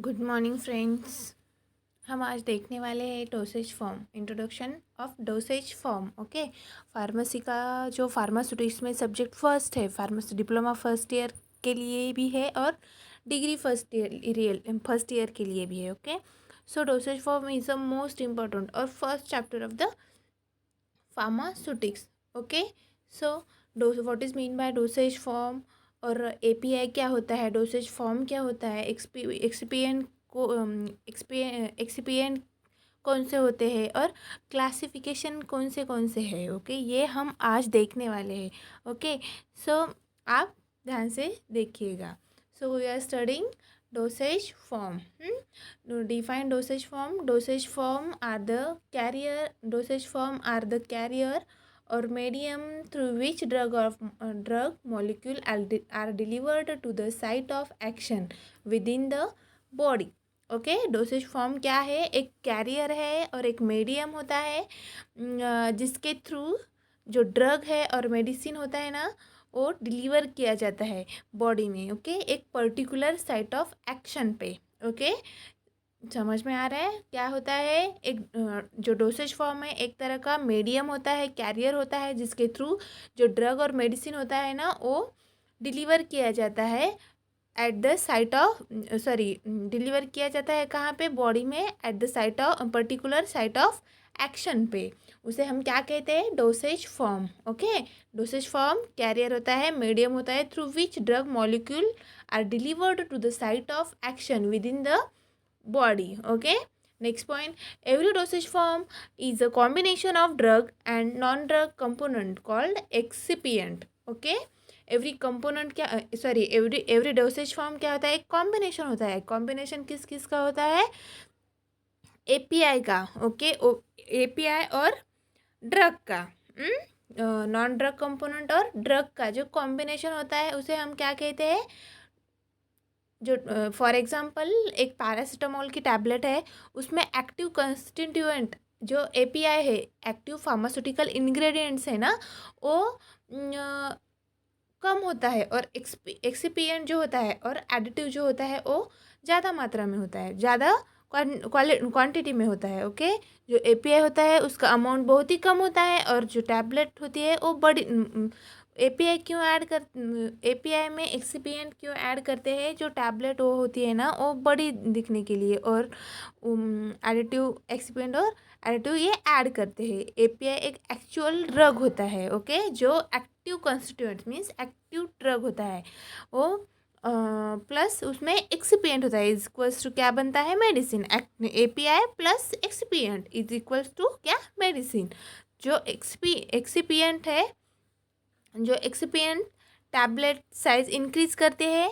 Good morning friends. हम आज देखने वाले हैं dosage form, introduction of dosage form. Okay, pharmacy का जो फार्मास्यूटिक्स में सब्जेक्ट फर्स्ट है, फार्मेसी डिप्लोमा फर्स्ट ईयर के लिए भी है और डिग्री फर्स्ट ईयर के लिए भी है। Okay, so dosage form is the most important और first chapter of the pharmaceutics. Okay, so dose what is mean by dosage form और एपीआई क्या होता है, डोसेज फॉर्म क्या होता है, एक्सपीएंट को एक्सपीएंट कौन से होते हैं और क्लासिफिकेशन कौन से हैं। ओके, ये हम आज देखने वाले हैं। ओके, सो आप ध्यान से देखिएगा। So we are studying dosage form. Define dosage form. Dosage form are the carrier or medium through which drug molecule are delivered to the site of action within the body. Okay, dosage form क्या है, एक career है और एक medium होता है जिसके through जो ड्रग है और मेडिसिन होता है ना, वो डिलीवर किया जाता है बॉडी में। ओके, एक पर्टिकुलर साइट ऑफ एक्शन पे। ओके, समझ में आ रहा है क्या होता है। एक जो डोसेज फॉर्म है एक तरह का मीडियम होता है, कैरियर होता है जिसके थ्रू जो ड्रग और मेडिसिन होता है ना, वो डिलीवर किया जाता है at the site of deliver किया जाता है कहाँ पे, बॉडी में, at the site of particular site of action पे। उसे हम क्या कहते हैं, dosage form. Okay, dosage form carrier होता है, मीडियम होता है, through which drug molecule are delivered to the site of action within the body. Okay, next point, every dosage form is a combination of drug and non-drug component called excipient. Okay, every component क्या every dosage form क्या होता है, एक combination होता है। Combination किस किस का होता है, एपीआई का। ओके, एपीआई और ड्रग का, नॉन ड्रग कंपोनेंट और ड्रग का जो कॉम्बिनेशन होता है उसे हम क्या कहते हैं, जो फॉर एग्जांपल एक पैरासीटामोल की टैबलेट है, उसमें एक्टिव कंस्टिट्यूएंट जो एपीआई है, एक्टिव फार्मास्यूटिकल इंग्रेडिएंट्स है ना, वो कम होता है और एक्सिपिएंट जो होता है और एडिटिव जो होता है वो ज़्यादा मात्रा में होता है, ज़्यादा क्वांटिटी में होता है। ओके, जो एपीआई होता है उसका अमाउंट बहुत ही कम होता है और जो टैबलेट होती है वो बड़ी। एपीआई में एक्सिपिएंट क्यों ऐड करते हैं, जो टैबलेट वो होती है ना वो बड़ी दिखने के लिए, और एडिटिव एक्सिपिएंट और एडिटिव ये ऐड करते हैं। एपीआई एक एक्चुअल ड्रग होता है। ओके, जो active constituent means active drug होता है वो प्लस उसमें एक्सिपिएंट होता है, इज इक्वल्स टू क्या बनता है, medicine. API plus excipient is equals to क्या, मेडिसिन। जो एक्सिपिएंट है, जो एक्सिपिएंट टैबलेट साइज इंक्रीज करते हैं।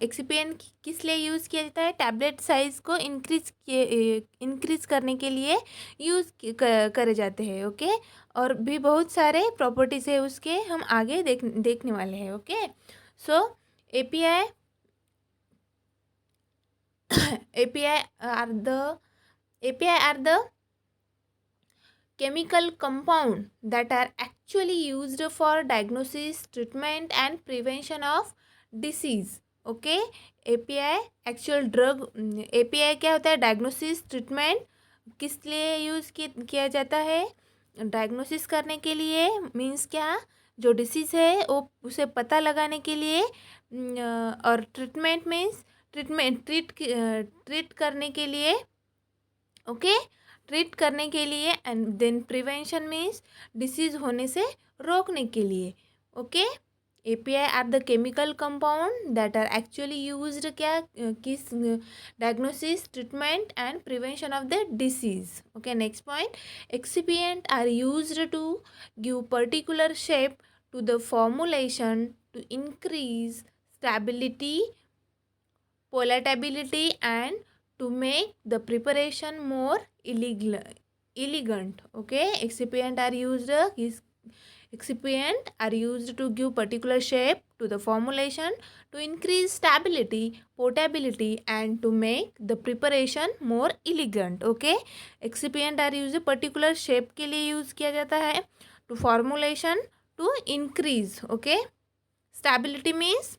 एक्सिपिएंट किस लिए यूज़ किया जाता है, टैबलेट साइज को इंक्रीज करने के लिए यूज़ करे जाते हैं। ओके, और भी बहुत सारे प्रॉपर्टीज़ है उसके, हम आगे देखने वाले हैं। Okay, so API API are the chemical compound that are actually used for diagnosis, treatment and prevention of disease. Okay, API actual drug, API क्या होता है, डायग्नोसिस, ट्रीटमेंट, किस लिए यूज़ किया जाता है, डायग्नोसिस करने के लिए, मीन्स क्या, जो डिसीज़ है वो उसे पता लगाने के लिए, और ट्रीटमेंट मीन्स ट्रीट करने के लिए। ओके, ट्रीट करने के लिए, and then prevention means disease होने से रोकने के लिए। Okay, API are the chemical compound that are actually used क्या, किस, diagnosis, treatment and prevention of the disease. Okay, next point, excipient are used to give particular shape to the formulation to increase stability, palatability and to make the preparation more elegant. Okay, excipient are used to give particular shape to the formulation to increase stability, portability and to make the preparation more elegant. Okay, excipient are used particular shape के लिए use किया जाता है, to formulation to increase. Okay, stability means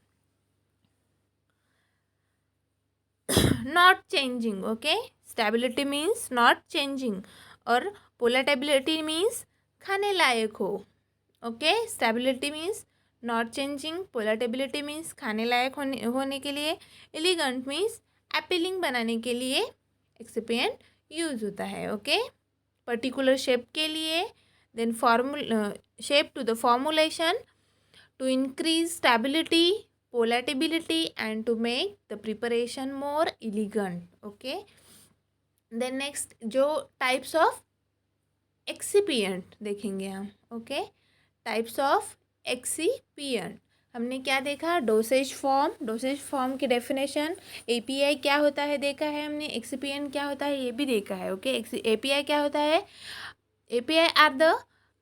not changing, okay. Stability means not changing और palatability means खाने लायक हो, okay. Stability means not changing, palatability means खाने लायक होने के लिए, एलिगेंट मीन्स अपीलिंग बनाने के लिए एक्सिपिएंट यूज होता है, ओके। पर्टिकुलर शेप के लिए, then shape to the formulation, to increase stability, palatability and to make the preparation more elegant, okay। then next जो types of excipient देखेंगे हम, ओके। टाइप्स ऑफ एक्सीपियंट हमने क्या देखा, डोसेज फॉर्म की definition, API क्या होता है देखा है हमने, एक्सीपियंट क्या होता है ये भी देखा है, ओके। एपीआई क्या होता है, API are the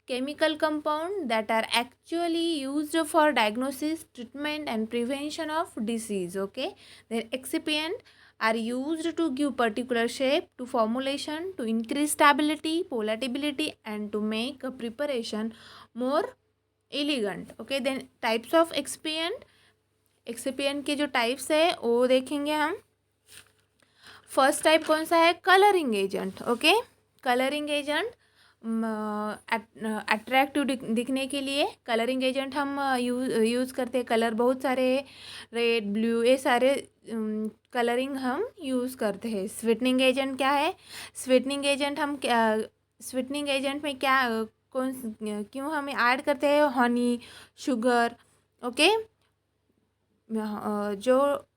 chemical compound that are actually used for diagnosis, treatment and prevention of disease, okay। then excipient are used to give particular shape to formulation, to increase stability, palatability and to make a preparation more elegant, okay। then types of excipient के जो types है वो देखेंगे हम। First type कौन सा है, colouring agent, okay. Colouring agent attractive दिखने के लिए कलरिंग एजेंट हम यूज़ करते हैं। कलर बहुत सारे, रेड ब्लू ये सारे कलरिंग हम यूज़ करते हैं। स्वीटनिंग एजेंट क्या है, स्वीटनिंग एजेंट हम स्वीटनिंग एजेंट में क्या क्यों हम ऐड करते हैं, हनी, शुगर, ओके। जो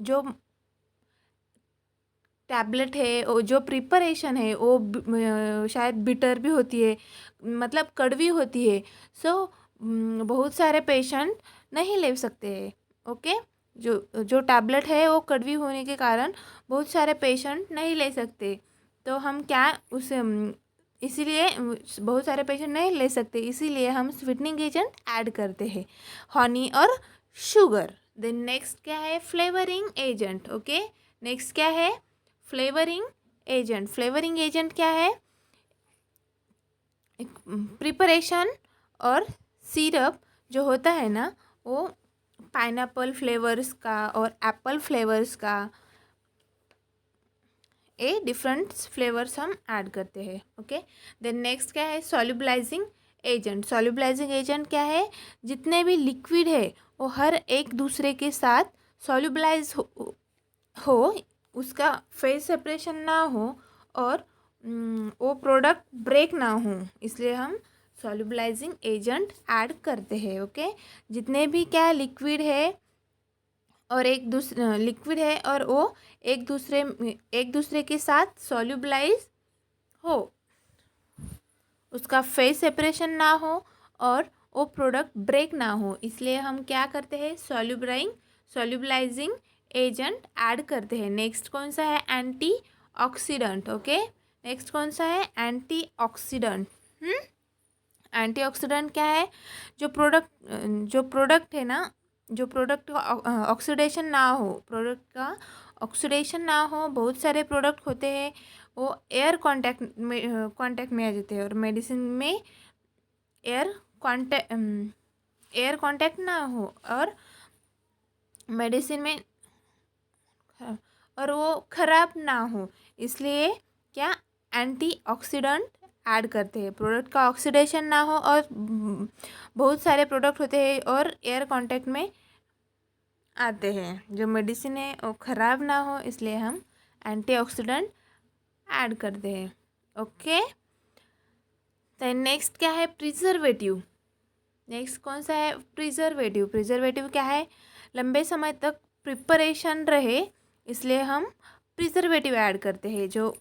जो टैबलेट है, जो प्रिपरेशन है वो शायद बिटर भी होती है, मतलब कड़वी होती है। सो बहुत सारे पेशेंट नहीं ले सकते हैं, ओके। जो टैबलेट है वो कड़वी होने के कारण बहुत सारे पेशेंट नहीं ले सकते। तो हम क्या उसे इसीलिए बहुत सारे पेशेंट नहीं ले सकते, इसीलिए हम स्वीटनिंग एजेंट ऐड करते हैं, हनी और शुगर। देन नेक्स्ट क्या है, फ्लेवरिंग एजेंट, ओके। नेक्स्ट क्या है, फ्लेवरिंग एजेंट। फ्लेवरिंग एजेंट क्या है, प्रिपरेशन और सिरप जो होता है ना वो पाइनएप्पल फ्लेवर्स का और एप्पल फ्लेवर्स का डिफरेंट फ्लेवर्स हम ऐड करते हैं, ओके। देन नेक्स्ट क्या है, सॉल्युबलाइजिंग एजेंट। सॉल्युबलाइजिंग एजेंट क्या है, जितने भी लिक्विड है वो हर एक दूसरे के साथ सॉल्युबलाइज हो उसका फेस सेपरेशन ना हो और वो प्रोडक्ट ब्रेक ना हो, इसलिए हम सॉल्युबलाइजिंग एजेंट ऐड करते हैं, ओके। जितने भी क्या लिक्विड है और लिक्विड है और वो एक दूसरे के साथ सॉल्युबलाइज हो, उसका फेस सेपरेशन ना हो और वो प्रोडक्ट ब्रेक ना हो, इसलिए हम क्या करते हैं, सॉल्युबलाइजिंग एजेंट ऐड करते हैं। नेक्स्ट कौन सा है, एंटीऑक्सीडेंट, ओके। नेक्स्ट कौन सा है, एंटीऑक्सीडेंट। एंटीऑक्सीडेंट क्या है, जो प्रोडक्ट है ना, जो प्रोडक्ट ऑक्सीडेशन ना हो, प्रोडक्ट का ऑक्सीडेशन ना हो, बहुत सारे प्रोडक्ट होते हैं वो एयर कांटेक्ट में आ जाते हैं और मेडिसिन में एयर कांटेक्ट ना हो और मेडिसिन में और वो ख़राब ना हो, इसलिए क्या एंटीऑक्सीडेंट ऐड करते हैं। प्रोडक्ट का ऑक्सीडेशन ना हो और बहुत सारे प्रोडक्ट होते हैं और एयर कांटेक्ट में आते हैं, जो मेडिसिन है वो ख़राब ना हो, इसलिए हम एंटीऑक्सीडेंट ऐड करते हैं, ओके। तो नेक्स्ट क्या है, प्रिजर्वेटिव। नेक्स्ट कौन सा है, प्रिजर्वेटिव। प्रिजर्वेटिव क्या है, लंबे समय तक प्रिपरेशन रहे इसलिए हम प्रिजर्वेटिव ऐड करते हैं, जो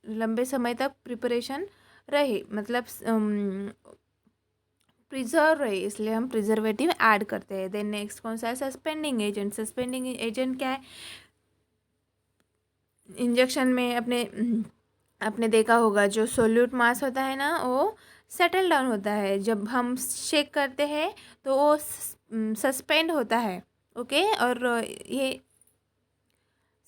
लंबे समय तक प्रिपरेशन रहे मतलब प्रिजर्व रहे, इसलिए हम प्रिजर्वेटिव ऐड करते हैं। देन नेक्स्ट कौन सा है, सस्पेंडिंग एजेंट। सस्पेंडिंग एजेंट क्या है, इंजेक्शन में आपने देखा होगा जो सोल्यूट मास होता है ना वो सेटल डाउन होता है, जब हम शेक करते हैं तो वो सस्पेंड होता है, ओके। और ये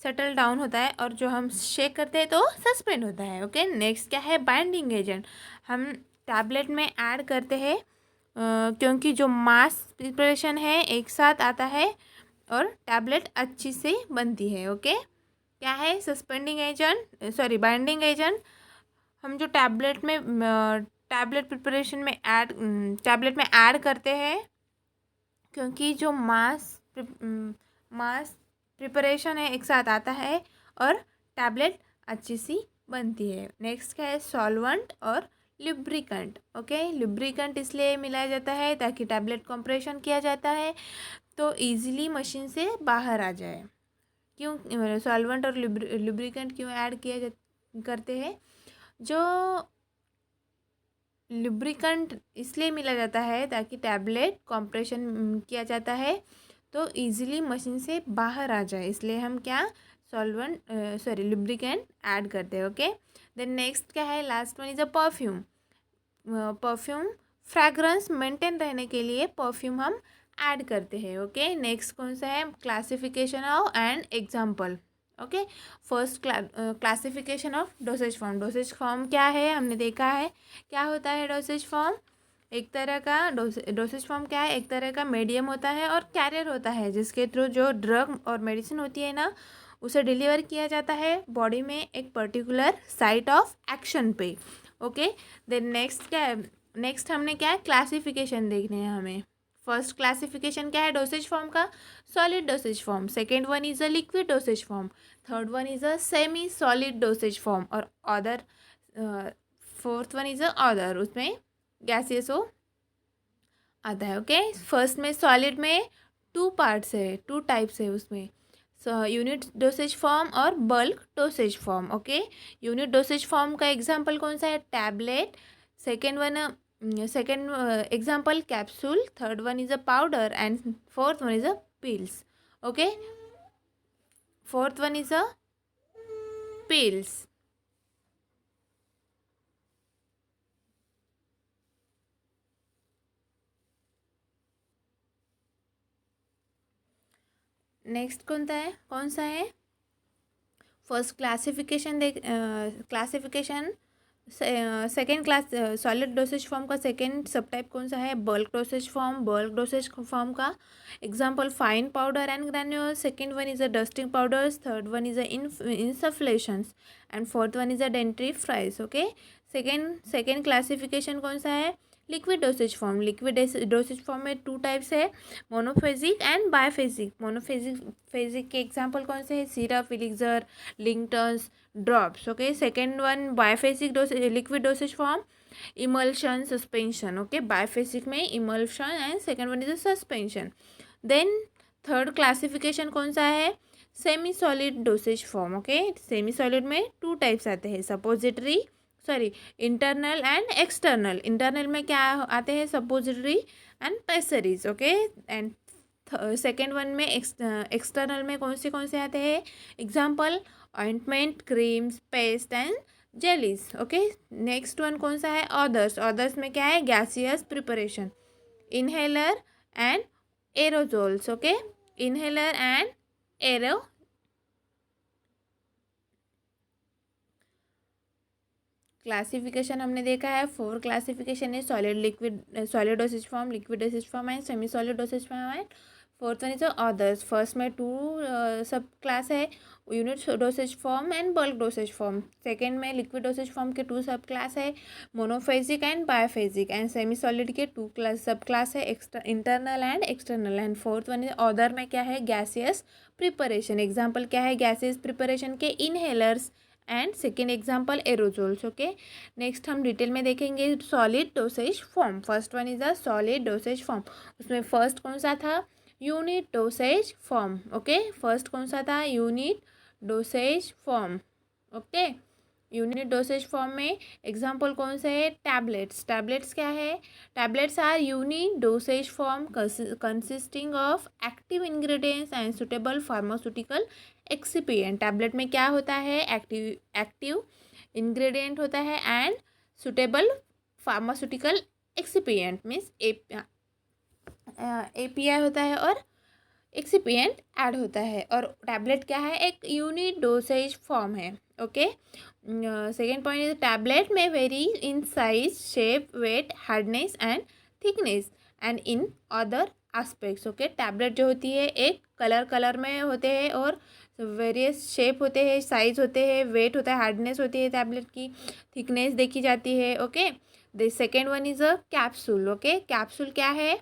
सेटल डाउन होता है और जो हम शेक करते हैं तो सस्पेंड होता है, ओके। नेक्स्ट क्या है, बाइंडिंग एजेंट। हम टैबलेट में ऐड करते हैं क्योंकि जो मास प्रिपरेशन है एक साथ आता है और टैबलेट अच्छी से बनती है। ओके, क्या है suspending agent, sorry binding agent. हम जो टैबलेट प्रिपरेशन में टैबलेट में ऐड करते हैं, क्योंकि जो मास प्रिपरेशन है एक साथ आता है और टैबलेट अच्छी सी बनती है। नेक्स्ट क्या है सॉल्वेंट और लुब्रिकेंट। ओके, लुब्रिकेंट इसलिए मिलाया जाता है ताकि टैबलेट कंप्रेशन किया जाता है तो इजीली मशीन से बाहर आ जाए। क्यों सॉल्वेंट और लुब्रिकेंट क्यों ऐड करते हैं? जो लुब्रिकेंट इसलिए मिला जाता है ताकि टैबलेट कंप्रेशन किया जाता है तो इजीली मशीन से बाहर आ जाए, इसलिए हम क्या लुब्रिकेंट ऐड करते हैं। ओके, देन नेक्स्ट क्या है, last one is a perfume. Perfume fragrance maintain रहने के लिए परफ्यूम हम ऐड करते हैं। ओके, नेक्स्ट कौन सा है, classification of and example. Okay, first classification of dosage form. Dosage form क्या है, हमने देखा है क्या होता है डोसेज फॉर्म। एक तरह का डोसेज फॉर्म क्या है, एक तरह का मीडियम होता है और कैरियर होता है जिसके थ्रू जो ड्रग और मेडिसिन होती है ना उसे डिलीवर किया जाता है बॉडी में एक पर्टिकुलर साइट ऑफ एक्शन पे। ओके, देन नेक्स्ट क्या है, नेक्स्ट हमने क्या है क्लासिफिकेशन देखने हैं हमें। फर्स्ट क्लासिफिकेशन क्या है डोसेज फॉर्म का, solid dosage form. Second one is a liquid dosage form. Third one is a semi solid dosage form और other. Fourth one is a other, उसमें गैसियस हो आता है। ओके, फर्स्ट में solid में टू पार्ट्स है, two types है उसमें, यूनिट डोसेज फॉर्म और bulk dosage form. Okay, unit dosage form का एग्जांपल कौन सा है, tablet. Second example capsule. Third one is a powder and fourth one is a pills. Okay, fourth one is a pills. Next कौन सा है first classification देख classification second class solid dosage form का second sub type कौन सा है, bulk dosage form. Bulk dosage form का example fine powder and granules. Second one is a dusting powders. Third one is a insufflations and fourth one is a dentifrices. Okay, second classification कौन सा है, liquid dosage form. Liquid dosage form में two types है, monophasic and biphasic. Phasic के example कौन से हैं, syrup, elixir, linctus, drops. Okay, second one biphasic liquid dosage form, emulsion, suspension. Okay, biphasic में emulsion and second one is a suspension. Then third classification कौन सा है, semi solid dosage form. Okay, semi solid में two types आते हैं, suppository internal and external. Internal में क्या आते हैं, suppository and पेसरीज। Okay, and second one में एक्सटर्नल में कौन से आते हैं, example ointment, creams, paste and jellies. Okay, next one कौन सा है, अदर्स। अदर्स में क्या है, gaseous preparation, inhaler and aerosols. Okay, inhaler and arrow classification हमने देखा है, फोर क्लासिफिकेशन है, solid dosage form, liquid dosage form and semi solid dosage form and fourth one is others. First में to sub class है, unit dosage form and bulk dosage form. Second में liquid dosage form के two sub class है, monophasic and biphasic. And semi solid के two class sub class है, internal and external. And fourth one is other में क्या है, gaseous preparation. Example क्या है गैसियस प्रिपरेशन के, inhalers and second example aerosols. Okay, next हम डिटेल में देखेंगे solid dosage form. First one is a solid dosage form. उसमें फर्स्ट कौन सा था, unit dosage form. Okay, first कौन सा था, unit dosage form. Okay, unit dosage form में एग्जाम्पल कौन से है, टैबलेट्स। टैबलेट्स क्या है, tablets are unit dosage form consisting of active ingredients and suitable pharmaceutical excipient. Tablet में क्या होता है, एक्टिव इंग्रेडिएंट होता है and suitable pharmaceutical excipient means API होता है और एक्सिपिएंट ऐड होता है। और टैबलेट क्या है, एक यूनिट डोसेज फॉर्म है। Okay, second point is tablet में vary in size, shape, weight, hardness and thickness and in other aspects. Okay, tablet जो होती है एक कलर में होते हैं और वेरियस शेप होते हैं, साइज होते हैं, वेट होता है, हार्डनेस होती है टैबलेट की, थिकनेस देखी जाती है। Okay, the second one is a capsule. Okay, capsule क्या है?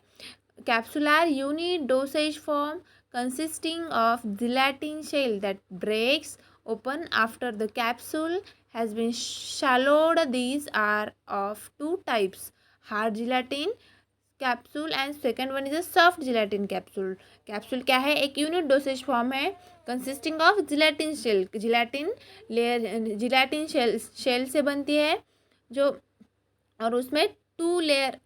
Capsule are unit dosage form consisting of gelatin shell that breaks open after the capsule has been swallowed. These are of two types: hard gelatin capsule and second one is a soft gelatin capsule. Capsule क्या है? एक unit dosage form है consisting of gelatin shell. gelatin layer, gelatin shell से बनती है जो, और उसमें two layer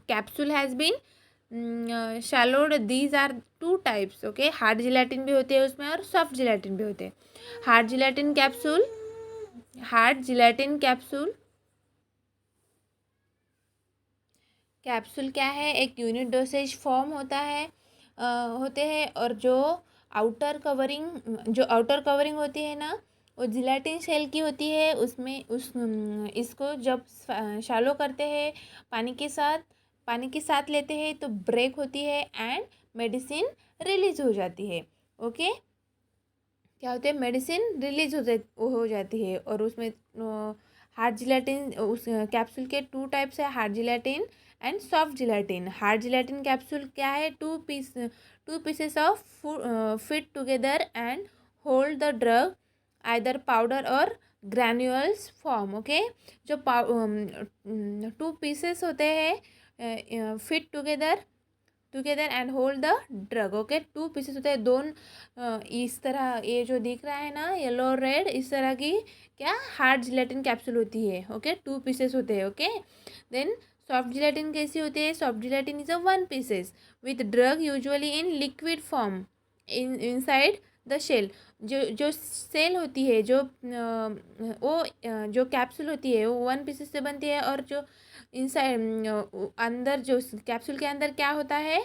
capsule has been shelled. These are two types. Okay, hard gelatin भी होते हैं उसमें और सॉफ्ट जिलेटिन भी होते हैं. Hard gelatin capsule, hard gelatin capsule, capsule क्या है? एक यूनिट डोसेज फॉर्म होता है, होते हैं, और जो आउटर कवरिंग होती है ना, वो जिलेटिन शेल की होती है. उसमें इसको जब शैलो करते हैं पानी के साथ लेते हैं तो ब्रेक होती है एंड मेडिसिन रिलीज हो जाती है. ओके, क्या होते हैं? मेडिसिन रिलीज हो जाती है. और उसमें हार्ड जिलेटिन, उस कैप्सूल के टू टाइप्स है, hard gelatin and soft gelatin. Hard gelatin capsule क्या है? Two pieces of fit together and hold the drug either powder और ग्रैन्यूल्स फॉर्म. ओके, जो टू पीसेस होते हैं fit together and hold the drug. Okay, two pieces होते हैं, इस तरह, ये जो दिख रहा है ना येलो और रेड, इस तरह की क्या हार्ड जिलेटिन कैप्सूल होती है. ओके, टू पीसेस होते हैं. ओके, देन सॉफ्ट जिलेटिन कैसी होती है? Soft gelatin is a one pieces with drug usually in liquid form inside the shell. जो सेल होती है, जो कैप्सूल होती है वो वन पीसेस से बनती है, और जो इनसाइड अंदर, जो कैप्सूल के अंदर क्या होता है?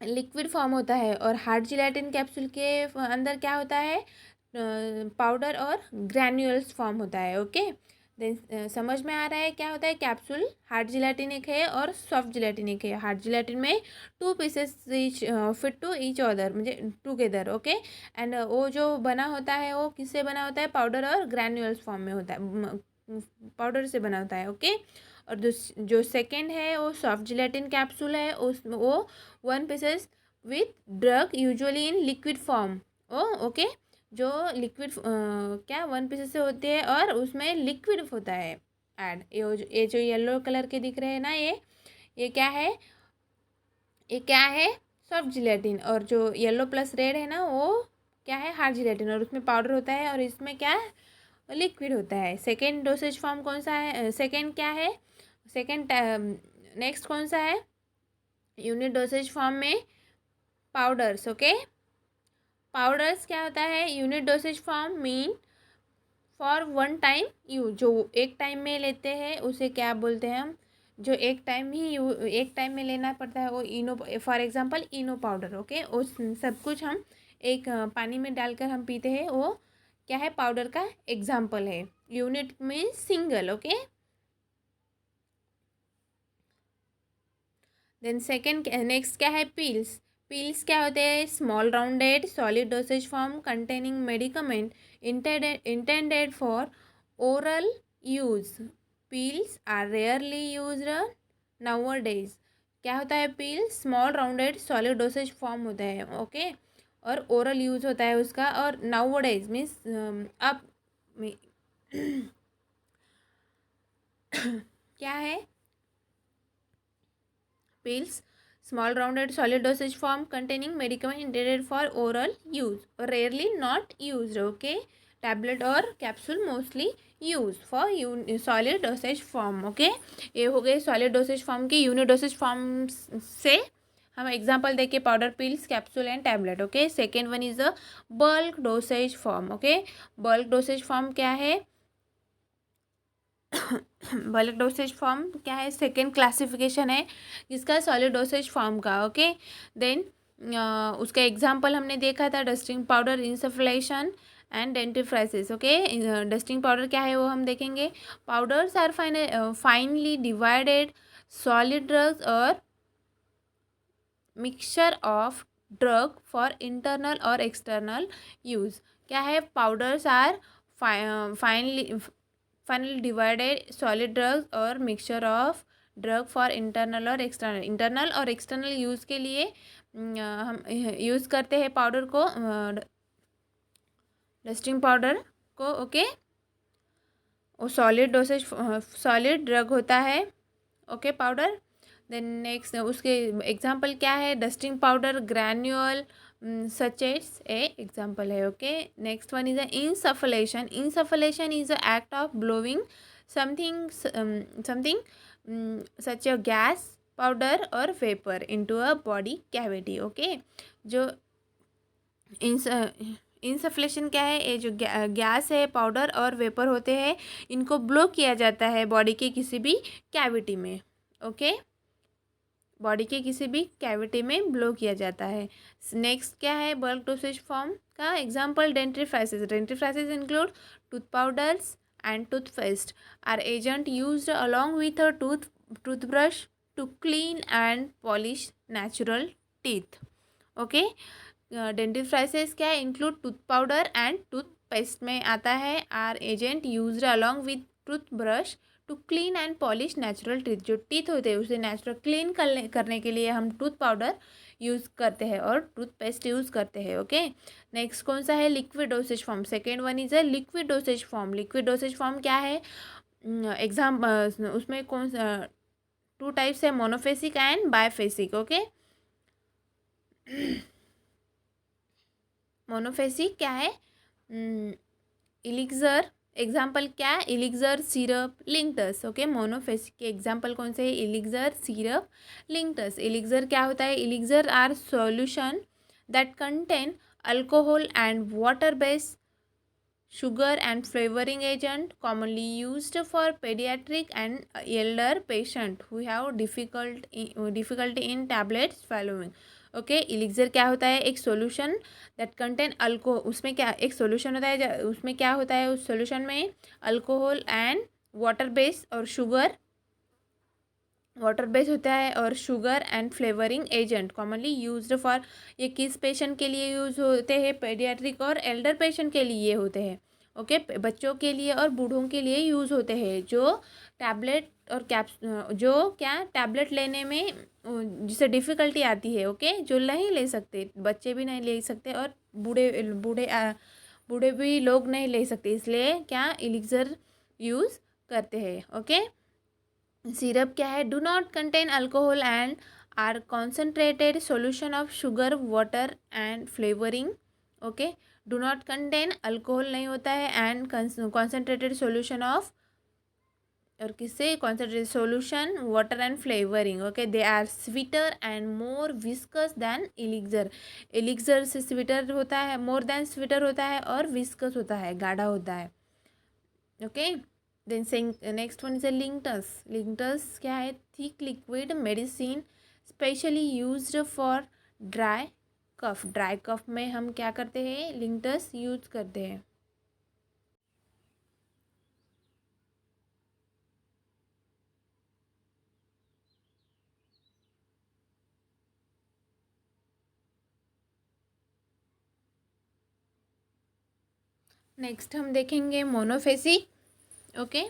लिक्विड फॉर्म होता है. और हार्ड जिलेटिन कैप्सूल के अंदर क्या होता है? पाउडर और ग्रैन्यूल्स फॉर्म होता है. ओके, देन समझ में आ रहा है क्या होता है? कैप्सूल हार्ड जिलेटिन एक है और सॉफ्ट जिलेटिन एक है. हार्ड जिलेटिन में two pieces each fit to each other, मतलब टुगेदर. ओके, एंड वो जो बना होता है वो किससे बना होता है? पाउडर और ग्रैन्यूल्स फॉर्म में होता है, पाउडर से बना होता है. ओके, और जो सेकेंड है वो सॉफ्ट जिलेटिन कैप्सूल है, वो one pieces with drug usually in liquid form. Okay, जो लिक्विड क्या वन पीसेस से होती है और उसमें लिक्विड होता है ऐड. ये जो येलो कलर के दिख रहे हैं ना, ये क्या है? ये क्या है? Soft gelatin. और जो येलो प्लस रेड है ना, वो क्या है? Hard gelatin. और उसमें पाउडर होता है और इसमें क्या है? लिक्विड होता है. सेकेंड डोसेज फॉर्म कौन सा है? सेकेंड क्या है? सेकेंड नेक्स्ट कौन सा है? यूनिट डोसेज फॉर्म में पाउडर्स. ओके, पाउडर्स क्या होता है? Unit dosage form mean for one time use. जो एक टाइम में लेते हैं उसे क्या बोलते हैं हम? जो एक टाइम में लेना पड़ता है वो Eno, for example Eno powder. Okay, उस सब कुछ हम एक पानी में डालकर हम पीते हैं, वो क्या है? पाउडर का एग्जाम्पल है. Unit mean single. Okay, then second next क्या है? पिल्स. पिल्स क्या होते हैं? Small rounded solid dosage form containing medicament intended for oral use. Pills are rarely used nowadays. क्या होता है? Pill small rounded solid dosage form होता है. ओके, और ओरल यूज होता है उसका. और नाउअडेज मीन्स अब क्या है? pills small rounded solid dosage form containing medicament intended for oral use or rarely not used. Okay, tablet or capsule mostly used for solid dosage form. Okay, ये हो गए solid dosage form की. unit dosage form से हम example देखे powder, pills, capsule and tablet. Okay, second one is the bulk dosage form. Okay, bulk dosage form क्या है? Bulk dosage form क्या है? सेकेंड क्लासिफिकेशन है इसका सॉलिड डोसेज फॉर्म का. ओके, देन उसका एग्जांपल हमने देखा था dusting powder, insufflation and dentifrices. Okay, dusting powder क्या है वो हम देखेंगे. Powders are finely divided solid drugs or mixture of drug for internal or external use. क्या है? Powders are finely finely divided solid drugs or mixture of drug for internal or external use के लिए हम use करते हैं powder को, dusting powder को। Okay, वो सॉलिड ड्रग होता है। Okay, powder. देन नेक्स्ट उसके एग्जांपल क्या है? Dusting powder, granule, sachets a example है। Okay, next one is insufflation. Insufflation is a act of blowing something such a gas, powder or vapour into a body cavity. Okay, जो insufflation क्या है? ये जो gas है, powder or vapour होते हैं, इनको ब्लो किया जाता है बॉडी के किसी भी कैविटी में। ओके, बॉडी के किसी भी कैविटी में ब्लो किया जाता है। नेक्स्ट क्या है? बल्क डोसेज फॉर्म का example dentifrices. Dentifrices include tooth powders and toothpaste are agent used along with a toothbrush to clean and polish natural teeth. Okay, dentifrices क्या है? Include tooth powder and toothpaste में आता है। Are agent used along with toothbrush to clean and polish natural teeth. जो teeth होते हैं उसे natural clean करने के लिए हम टूथ पाउडर यूज़ करते हैं और टूथपेस्ट यूज़ करते हैं। ओके, नेक्स्ट कौन सा है? Liquid dosage form. Second one is a liquid dosage form. Liquid dosage form क्या है? उसमें कौन सा टू टाइप्स है? Monophasic and biphasic. Okay, monophasic क्या है? इलिक्जर। एग्जाम्पल क्या है? Elixir, syrup, linctus. Okay, monophasic के एग्जाम्पल कौन से है? Elixir, syrup, linctus. इलिक्जर क्या होता है? Elixir are solution that contain alcohol and water based sugar and flavoring agent commonly used for pediatric and elder patient who have difficulty in tablet swallowing. Okay, elixir क्या होता है? एक solution that contain alcohol. उसमें क्या एक solution होता है, उसमें क्या होता है? उस सॉल्यूशन में अल्कोहल एंड वाटर बेस होता है और sugar and flavouring agent commonly used for. ये किस पेशेंट के लिए यूज़ होते हैं? पेडियाट्रिक और एल्डर पेशेंट के लिए होते हैं। ओके, बच्चों के लिए और बूढ़ों के लिए यूज़ होते हैं जो टैबलेट और टैबलेट लेने में जिसे डिफ़िकल्टी आती है। ओके, जो नहीं ले सकते, बच्चे भी नहीं ले सकते और बूढ़े भी लोग नहीं ले सकते, इसलिए क्या इलिक्जर यूज़ करते हैं। ओके, सिरप क्या है? Do not contain alcohol and are concentrated solution of sugar, water and flavouring. Okay, do not contain alcohol नहीं होता है एंड कॉन्सेंट्रेटेड सॉल्यूशन ऑफ, और किससे? Concentrated solution, water and flavouring. Okay, they are sweeter and more viscous than elixir. Elixir से sweeter होता है, more than sweater होता है और विस्कस होता है, गाढ़ा होता है। Okay, then next one is a linctus. Linctus क्या है? Thick liquid medicine specially used for dry cough. Dry cough में हम क्या करते हैं? लिंक्टस यूज करते हैं। नेक्स्ट हम देखेंगे मोनोफेसिक। ओके,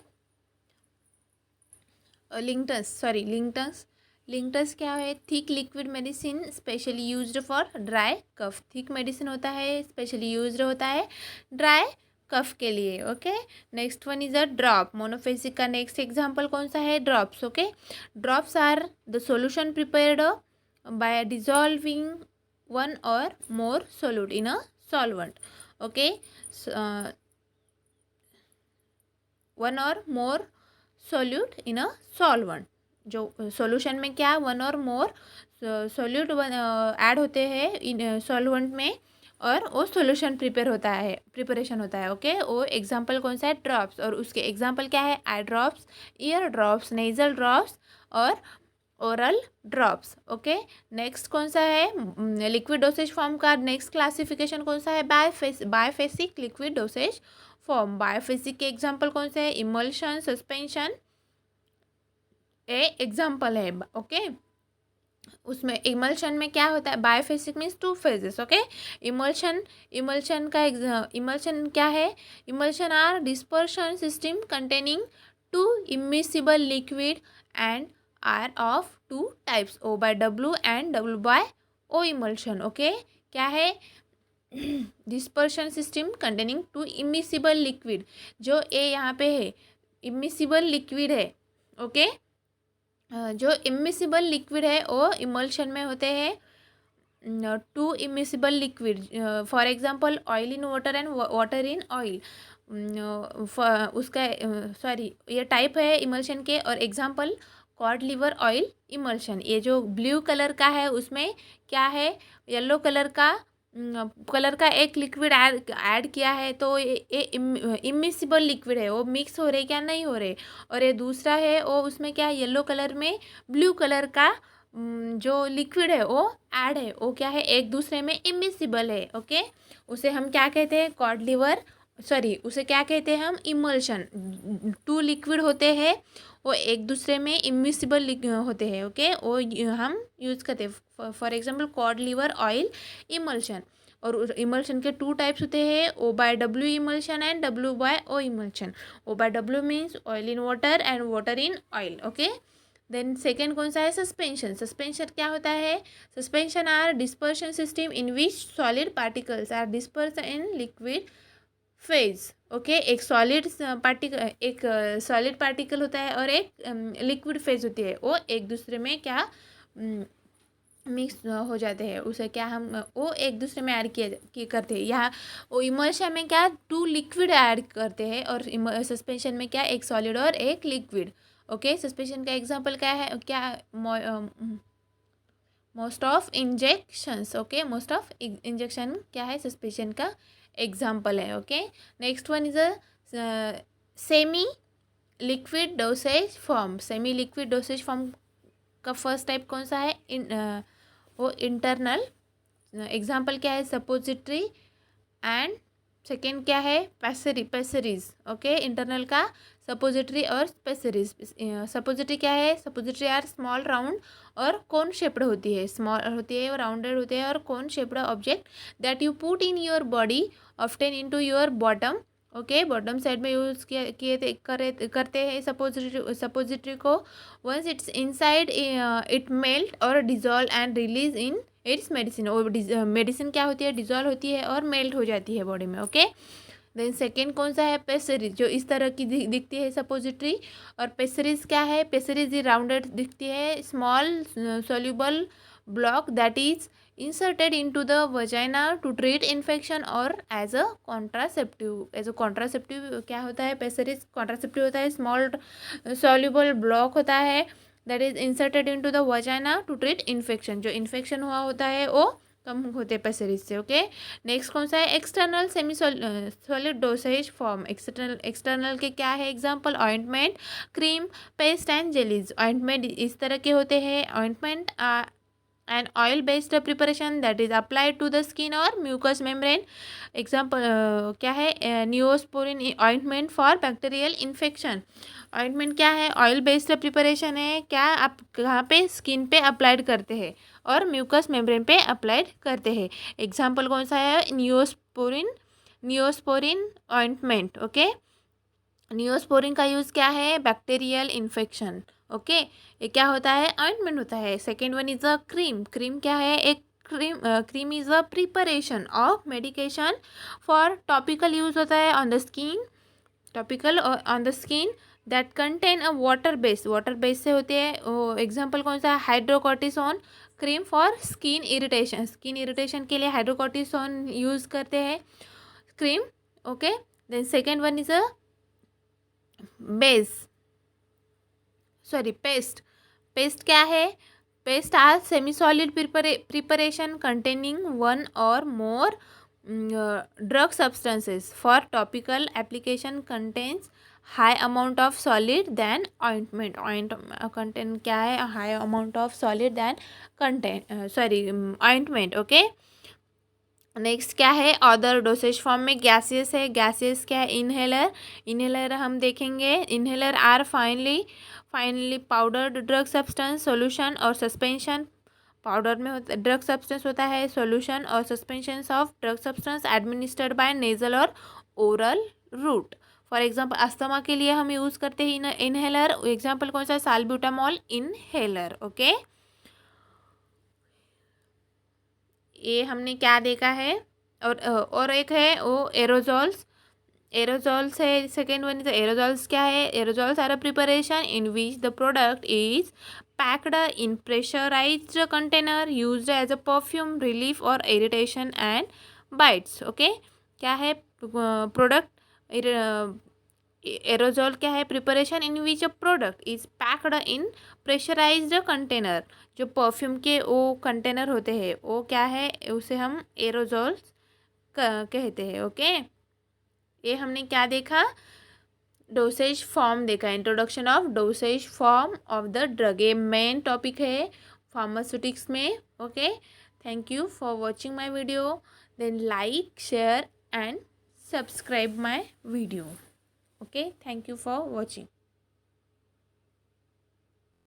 लिंक्टस क्या है? Thick liquid medicine specially used for dry cough. Thick medicine होता है, स्पेशली यूज्ड होता है ड्राई कफ के लिए। Okay, next one is a drop. Monophasic का नेक्स्ट एग्जांपल कौन सा है? Drops. Okay, drops are the solution prepared by dissolving one और more solute in a solvent. Okay, one और more solute in a solvent. जो solution में क्या one और मोर सोल्यूट ऐड होते हैं इन सॉल्वेंट में और वो सॉल्यूशन प्रिपरेशन होता है। ओके, वो एग्जांपल कौन सा है? ड्रॉप्स। और उसके एग्जांपल क्या है? Eye drops, ear drops, nasal drops और ओरल ड्रॉप्स। ओके, नेक्स्ट कौन सा है? लिक्विड डोसेज फॉर्म का नेक्स्ट क्लासिफिकेशन कौन सा है? Biphasic liquid dosage form. Biphasic के एग्जांपल कौन से हैं? इमल्शन, सस्पेंशन ए एग्जांपल है। ओके, उसमें इमल्शन में क्या होता है, biphasic means two phases, okay. Emulsion emulsion का इमल्शन क्या है, emulsion are dispersion system containing two immiscible liquid and are of two types, O by W and W by O emulsion, okay. क्या है, dispersion system containing two immiscible liquid, जो ए यहाँ पे है इमिसिबल लिक्विड है, ओके। जो immiscible liquid है वो इमल्शन में होते हैं two immiscible liquid, for example oil in water and water in oil, उसका सॉरी ये टाइप है इमल्शन के, और example cod liver oil emulsion. ये जो ब्लू कलर का है उसमें क्या है, येलो कलर का एक लिक्विड ऐड किया है, तो ये इमिसिबल लिक्विड है, वो मिक्स हो रहे क्या, नहीं हो रहे। और ये दूसरा है वो उसमें क्या है, येलो कलर में ब्लू कलर का जो लिक्विड है वो ऐड है, वो क्या है, एक दूसरे में इमिसिबल है, ओके। उसे हम क्या कहते हैं, कॉड लिवर, सॉरी उसे क्या कहते हैं हम, इमल्शन। टू लिक्विड होते हैं वो एक दूसरे में इमिसिबल होते हैं, ओके, वो हम यूज़ करते हैं, for example cod liver oil emulsion. और इमल्शन के टू टाइप्स होते हैं, O by W emulsion and W by O emulsion. O by W means oil in water and water in oil, okay. Then second कौन सा है, suspension. Suspension क्या होता है, suspension are dispersion system in which solid particles are dispersed in liquid phase, okay. एक solid particle होता है और एक लिक्विड फेज होती है, वो एक दूसरे में क्या मिक्स हो जाते हैं, उसे क्या हम वो एक दूसरे में ऐड करते हैं। यहाँ वो इमल्शन में क्या टू लिक्विड ऐड करते हैं, और सस्पेंशन में क्या एक सॉलिड और एक लिक्विड, ओके। सस्पेंशन का एग्जांपल क्या है, क्या most of injections, okay, most of injection क्या है, सस्पेंशन का एग्जांपल है, okay. Next one is a semi liquid dosage form. Semi liquid dosage form का फर्स्ट टाइप कौन सा है, वो इंटरनल, एग्जांपल क्या है, सपोजिटरी, एंड सेकेंड क्या है, पेसरीज, ओके। इंटरनल का सपोजिटरी और पेसरीज। सपोजिटरी क्या है, सपोजिटरी आर स्मॉल राउंड और कोन शेप्ड होती है, स्मॉल होती है, राउंडेड होते हैं और cone shaped object that you put in your body often into your bottom, okay. Bottom side में यूज़ करते हैं सपोजिटरी को। Once it's inside it melt or dissolve and release in its medicine. और medicine क्या होती है, dissolve होती है और मेल्ट हो जाती है बॉडी में, ओके। देन सेकेंड कौन सा है, पेसरीज, जो इस तरह की दिखती है सपोजिटरी। और पेसरीज क्या है, पेसरीज राउंडेड दिखती है, small soluble block that is inserted into the vagina to treat infection और एज अ कॉन्ट्रासेप्टिव क्या होता है, पेसरीज कॉन्ट्रासेप्टिव होता है, स्मॉल सोल्यूबल ब्लॉक होता है that is inserted into the vagina to treat infection. जो इन्फेक्शन हुआ होता है वो कम होते पेसरीज से, ओके। नेक्स्ट कौन सा है, external semi solid dosage form. External के क्या है example, ointment, cream, paste and jellies. Ointment इस तरह के होते हैं, ointment an oil based preparation that is applied to the skin or mucous membrane, example क्या है, Neosporin ointment for bacterial infection. Ointment क्या है, ऑयल बेस्ड प्रिपरेशन है, क्या आप कहाँ पे, स्किन पे अप्लाइड करते हैं और म्यूकस मेम्ब्रेन पे अप्लाइड करते हैं। एग्जांपल कौन सा है, न्यूओस्पोरिन ऑइंटमेंट, ओके। न्यूओस्पोरिन का यूज़ क्या है, बैक्टीरियल इन्फेक्शन, ओके। ये क्या होता है, ऑइंटमेंट होता है। Second one is a cream. Cream क्या है, एक cream is a preparation of medication for topical use होता है on the skin, topical on the skin that contain a water base से होते हैं। एग्जाम्पल कौन सा है, hydrocortisone cream for skin irritation के लिए हाइड्रोकॉर्टिसोन यूज़ करते हैं cream, okay. Then second one is a paste क्या है, paste are semi solid preparation containing one और more drug substances for topical application contains high amount of solid than ointment. Content क्या है, high amount of solid than ointment, okay. Next क्या है, other dosage form में gases है। Gases क्या है, inhaler हम देखेंगे। Inhaler are finally powdered drug substance, solution और सस्पेंशन पाउडर में होता ड्रग सब्सटेंस होता है सॉल्यूशन और suspensions of drug substance administered by nasal और oral route. For example asthma के लिए हम यूज़ करते हैं इनहेलर। एग्जांपल कौन सा है? साल्ब्यूटामॉल इनहेलर। ओके, ये हमने क्या देखा है। और एक है वो एरोजॉल्स। एरोजॉल्स है सेकेंड वन। तो एरोजॉल्स क्या है? Aerosols are a preparation in which the product is packed in pressurised container used as a perfume relief or irritation and bites. Okay, क्या है प्रोडक्ट? एरोजॉल क्या है? Preparation in which a product is packed in pressurised container. जो perfume के वो container होते हैं वो क्या है? उसे हम एरोजॉल्स कहते हैं। ओके, ये हमने क्या देखा? डोसेज फॉर्म देखा, introduction of dosage form of the drug. ये मेन टॉपिक है फार्मास्यूटिक्स में। Okay, thank you for watching my video. Then like share and subscribe my video. Okay, thank you for watching.